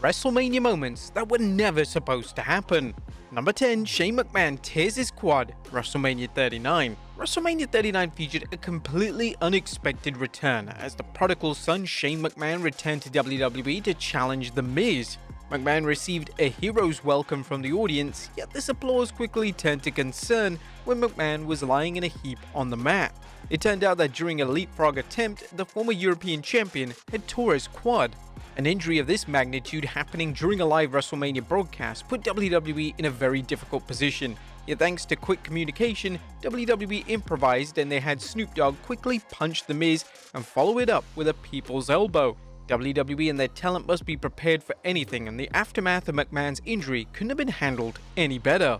WrestleMania moments that were never supposed to happen. Number 10, Shane McMahon tears his quad, WrestleMania 39. WrestleMania 39 featured a completely unexpected return as the prodigal son Shane McMahon returned to WWE to challenge The Miz. McMahon received a hero's welcome from the audience, yet this applause quickly turned to concern when McMahon was lying in a heap on the mat. It turned out that during a leapfrog attempt, the former European champion had tore his quad. An injury of this magnitude happening during a live WrestleMania broadcast put WWE in a very difficult position, yet thanks to quick communication, WWE improvised and they had Snoop Dogg quickly punch The Miz and follow it up with a people's elbow. WWE and their talent must be prepared for anything, and the aftermath of McMahon's injury couldn't have been handled any better.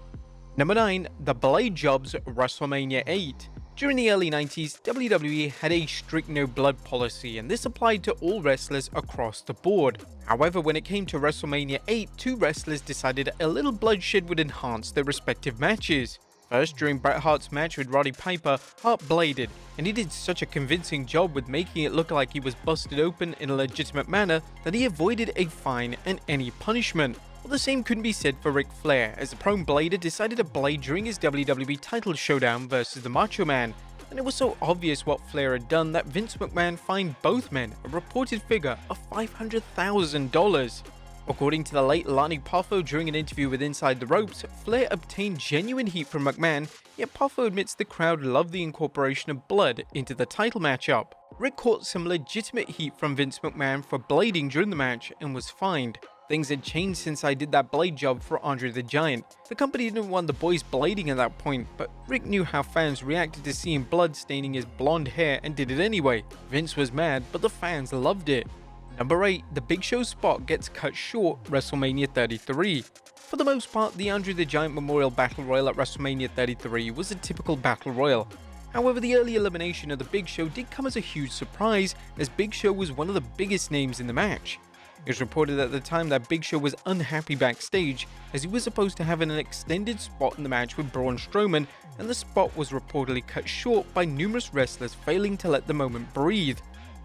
Number 9, the Blade Job's WrestleMania 8. During the early 90s, WWE had a strict no blood policy, and this applied to all wrestlers across the board. However, when it came to WrestleMania 8, two wrestlers decided a little bloodshed would enhance their respective matches. First, during Bret Hart's match with Roddy Piper, Hart bladed, and he did such a convincing job with making it look like he was busted open in a legitimate manner that he avoided a fine and any punishment. Well, the same couldn't be said for Ric Flair, as the prone blader decided to blade during his WWE title showdown versus the Macho Man, and it was so obvious what Flair had done that Vince McMahon fined both men a reported figure of $500,000. According to the late Lonnie Poffo during an interview with Inside the Ropes, Flair obtained genuine heat from McMahon, yet Poffo admits the crowd loved the incorporation of blood into the title matchup. Rick caught some legitimate heat from Vince McMahon for blading during the match and was fined. Things had changed since I did that blade job for Andre the Giant. The company didn't want the boys blading at that point, but Rick knew how fans reacted to seeing blood staining his blonde hair and did it anyway. Vince was mad, but the fans loved it. Number 8, the Big Show spot gets cut short, WrestleMania 33. For the most part, the Andre the Giant Memorial Battle Royal at WrestleMania 33 was a typical Battle Royal. However, the early elimination of the Big Show did come as a huge surprise, as Big Show was one of the biggest names in the match. It was reported at the time that Big Show was unhappy backstage, as he was supposed to have an extended spot in the match with Braun Strowman, and the spot was reportedly cut short by numerous wrestlers failing to let the moment breathe.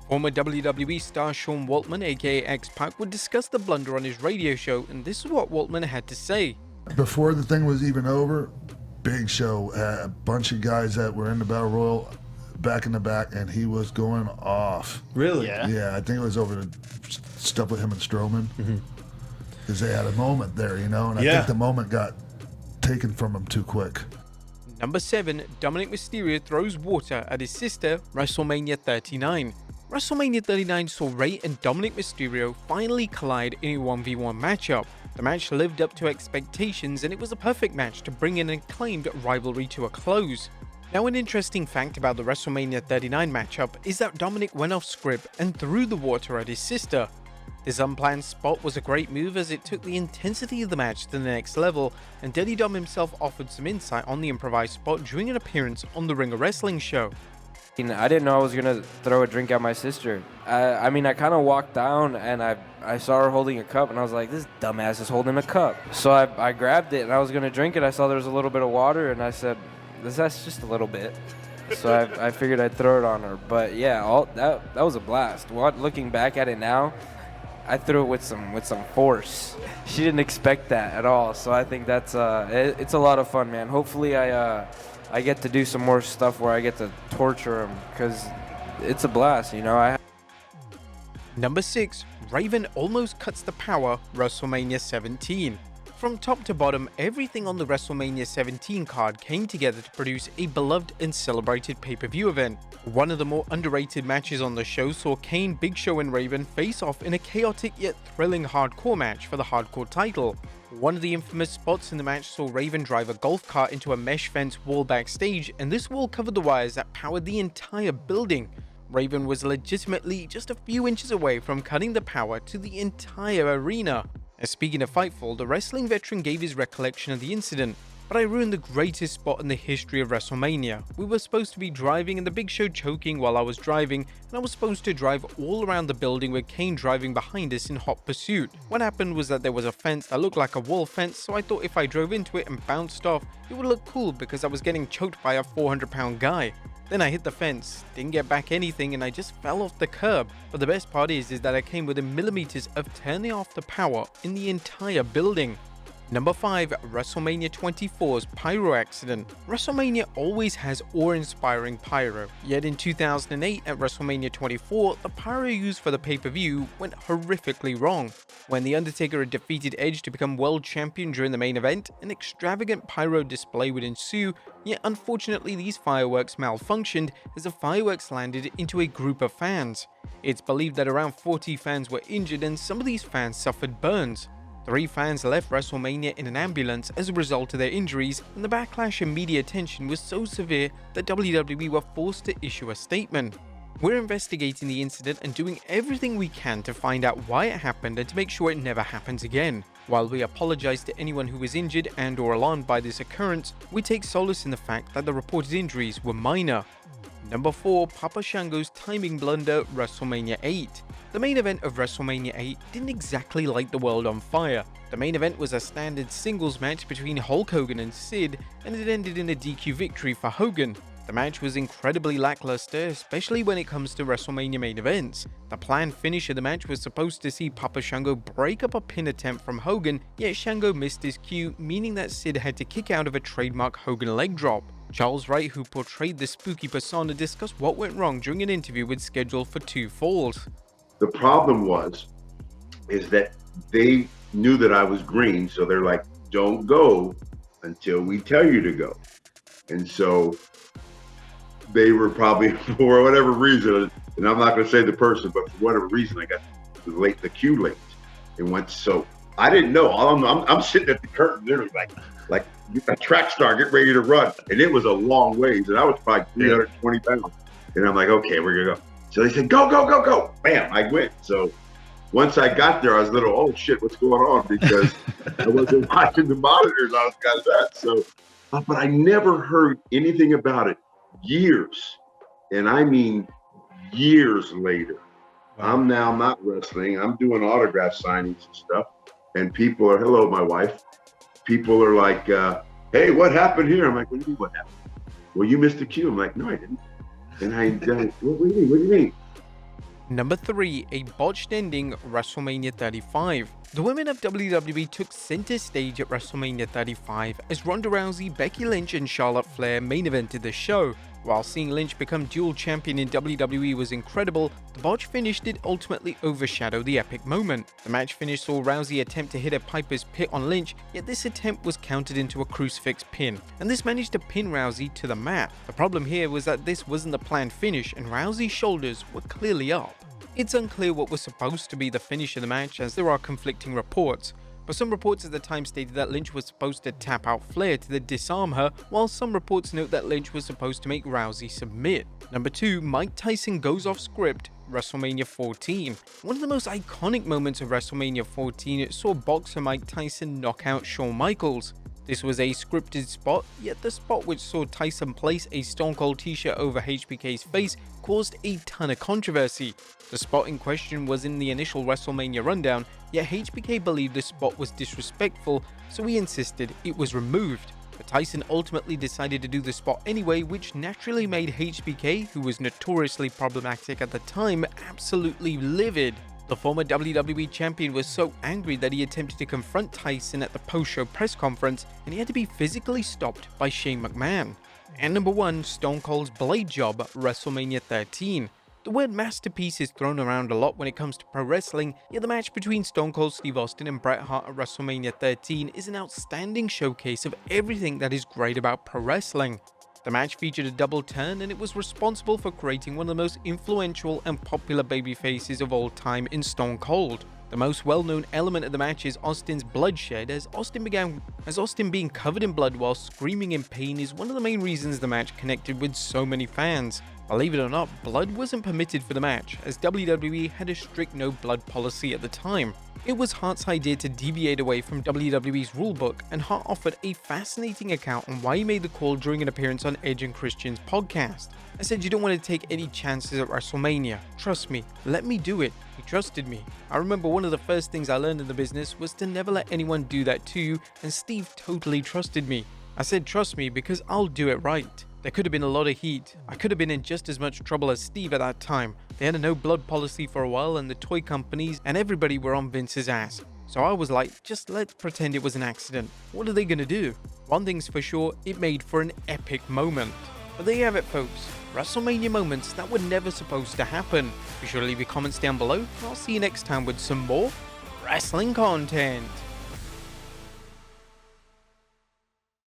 Former WWE star Sean Waltman, aka X-Pac, would discuss the blunder on his radio show, and this is what Waltman had to say. Before the thing was even over, Big Show had a bunch of guys that were in the Battle Royal back in the back, and he was going off. Really? Yeah, I think it was over the stuff with him and Strowman. Because they had a moment there, you know, and I think the moment got taken from him too quick. Number 7, Dominic Mysterio throws water at his sister, WrestleMania 39. WrestleMania 39 saw Rey and Dominic Mysterio finally collide in a 1v1 matchup. The match lived up to expectations, and it was a perfect match to bring an acclaimed rivalry to a close. Now, an interesting fact about the WrestleMania 39 matchup is that Dominic went off script and threw the water at his sister. This unplanned spot was a great move, as it took the intensity of the match to the next level, and Dirty Dom himself offered some insight on the improvised spot during an appearance on the Ring of Wrestling show. I didn't know I was going to throw a drink at my sister. I kind of walked down and I saw her holding a cup, and I was like, this dumbass is holding a cup. So I grabbed it and I was going to drink it. I saw there was a little bit of water, and I said, that's just a little bit. So I figured I'd throw it on her. But yeah, that was a blast. Looking back at it now, I threw it with some force. She didn't expect that at all. So I think that's it's a lot of fun, man. Hopefully I get to do some more stuff where I get to torture him, because it's a blast, you know. Number 6, Raven almost cuts the power, WrestleMania 17. From top to bottom, everything on the WrestleMania 17 card came together to produce a beloved and celebrated pay-per-view event. One of the more underrated matches on the show saw Kane, Big Show and Raven face off in a chaotic yet thrilling hardcore match for the hardcore title. One of the infamous spots in the match saw Raven drive a golf cart into a mesh fence wall backstage, and this wall covered the wires that powered the entire building. Raven was legitimately just a few inches away from cutting the power to the entire arena. And speaking of Fightful, the wrestling veteran gave his recollection of the incident. But I ruined the greatest spot in the history of WrestleMania. We were supposed to be driving and the Big Show choking while I was driving, and I was supposed to drive all around the building with Kane driving behind us in hot pursuit. What happened was that there was a fence that looked like a wall fence, so I thought if I drove into it and bounced off, it would look cool because I was getting choked by a 400-pound guy. Then I hit the fence, didn't get back anything, and I just fell off the curb. But the best part is that I came within millimeters of turning off the power in the entire building. Number 5. WrestleMania 24's pyro accident. WrestleMania always has awe-inspiring pyro, yet in 2008 at WrestleMania 24, the pyro used for the pay-per-view went horrifically wrong. When The Undertaker had defeated Edge to become world champion during the main event, an extravagant pyro display would ensue, yet unfortunately these fireworks malfunctioned as the fireworks landed into a group of fans. It's believed that around 40 fans were injured and some of these fans suffered burns. 3 fans left WrestleMania in an ambulance as a result of their injuries, and the backlash and media attention was so severe that WWE were forced to issue a statement. We're investigating the incident and doing everything we can to find out why it happened and to make sure it never happens again. While we apologize to anyone who was injured and or alarmed by this occurrence, we take solace in the fact that the reported injuries were minor. Number 4. Papa Shango's timing blunder, WrestleMania 8. The main event of WrestleMania 8 didn't exactly light the world on fire. The main event was a standard singles match between Hulk Hogan and Sid, and it ended in a DQ victory for Hogan. The match was incredibly lackluster, especially when it comes to WrestleMania main events. The planned finish of the match was supposed to see Papa Shango break up a pin attempt from Hogan, yet Shango missed his cue, meaning that Sid had to kick out of a trademark Hogan leg drop. Charles Wright, who portrayed the spooky persona, discussed what went wrong during an interview with Scheduled for 2 Falls. The problem is that they knew that I was green, so they're like, don't go until we tell you to go. And so they were probably, for whatever reason, and I'm not going to say the person, but for whatever reason, I got the cue late. And went, so I didn't know. I'm sitting at the curtain, literally like a track star getting ready to run. And it was a long ways, and I was probably 320 pounds. And I'm like, okay, we're going to go. So they said, go, go, go, go. Bam, I went. So once I got there, I was a little, oh shit, what's going on? Because I wasn't watching the monitors. I was kind of that. So, but I never heard anything about it years. And I mean years later. Wow. I'm now not wrestling. I'm doing autograph signings and stuff. And people are, hello, my wife. People are like, hey, what happened here? I'm like, what do you mean, what happened? Well, you missed the cue. I'm like, no, I didn't. And what do you mean? What do you mean? Number 3. A botched ending, WrestleMania 35. The women of WWE took center stage at WrestleMania 35 as Ronda Rousey, Becky Lynch, and Charlotte Flair main evented the show. While seeing Lynch become dual champion in WWE was incredible, the botch finish did ultimately overshadow the epic moment. The match finish saw Rousey attempt to hit a Piper's Pit on Lynch, yet this attempt was countered into a crucifix pin, and this managed to pin Rousey to the mat. The problem here was that this wasn't the planned finish, and Rousey's shoulders were clearly up. It's unclear what was supposed to be the finish of the match, as there are conflicting reports. But some reports at the time stated that Lynch was supposed to tap out Flair to disarm her, while some reports note that Lynch was supposed to make Rousey submit. Number 2. Mike Tyson goes off script, WrestleMania 14. One of the most iconic moments of WrestleMania 14 saw boxer Mike Tyson knock out Shawn Michaels. This was a scripted spot, yet the spot which saw Tyson place a Stone Cold t-shirt over HBK's face caused a ton of controversy. The spot in question was in the initial WrestleMania rundown, yet HBK believed the spot was disrespectful, so he insisted it was removed. But Tyson ultimately decided to do the spot anyway, which naturally made HBK, who was notoriously problematic at the time, absolutely livid. The former WWE champion was so angry that he attempted to confront Tyson at the post-show press conference, and he had to be physically stopped by Shane McMahon. And number 1, Stone Cold's blade job, WrestleMania 13. The word masterpiece is thrown around a lot when it comes to pro wrestling, yet the match between Stone Cold Steve Austin and Bret Hart at WrestleMania 13 is an outstanding showcase of everything that is great about pro wrestling. The match featured a double turn, and it was responsible for creating one of the most influential and popular babyfaces of all time in Stone Cold. The most well-known element of the match is Austin's bloodshed, as Austin being covered in blood while screaming in pain is one of the main reasons the match connected with so many fans. Believe it or not, blood wasn't permitted for the match, as WWE had a strict no blood policy at the time. It was Hart's idea to deviate away from WWE's rulebook, and Hart offered a fascinating account on why he made the call during an appearance on Edge and Christian's podcast. I said, "You don't want to take any chances at WrestleMania. Trust me, let me do it." He trusted me. I remember one of the first things I learned in the business was to never let anyone do that to you, and Steve totally trusted me. I said, "Trust me because I'll do it right." There could have been a lot of heat. I could have been in just as much trouble as Steve at that time. They had a no blood policy for a while, and the toy companies and everybody were on Vince's ass. So I was like, just let's pretend it was an accident. What are they gonna do? One thing's for sure, it made for an epic moment. But there you have it, folks. WrestleMania moments that were never supposed to happen. Be sure to leave your comments down below, and I'll see you next time with some more wrestling content.